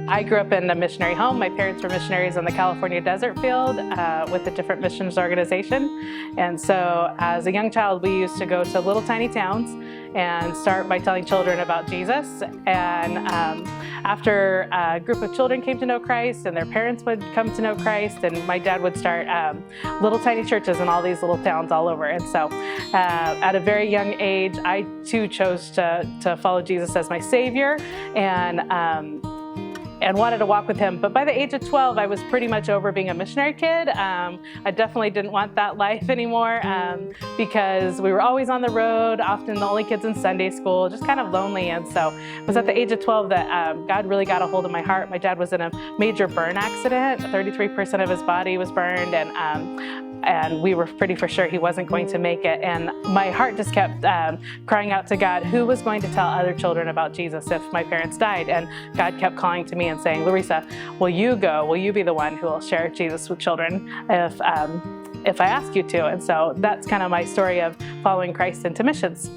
I grew up in a missionary home. My parents were missionaries in the California desert field with a different missions organization. And so as a young child, we used to go to little tiny towns and start by telling children about Jesus. And after a group of children came to know Christ and their parents would come to know Christ, and my dad would start little tiny churches in all these little towns all over. And so at a very young age, I too chose to follow Jesus as my Savior and wanted to walk with him. But by the age of 12, I was pretty much over being a missionary kid. I definitely didn't want that life anymore because we were always on the road, often the only kids in Sunday school, just kind of lonely. And so it was at the age of 12 that God really got a hold of my heart. My dad was in a major burn accident. 33% of his body was burned, and we were pretty for sure he wasn't going to make it. And my heart just kept crying out to God, who was going to tell other children about Jesus if my parents died? And God kept calling to me and saying, Larisa, will you go? Will you be the one who will share Jesus with children if I ask you to? And so that's kind of my story of following Christ into missions.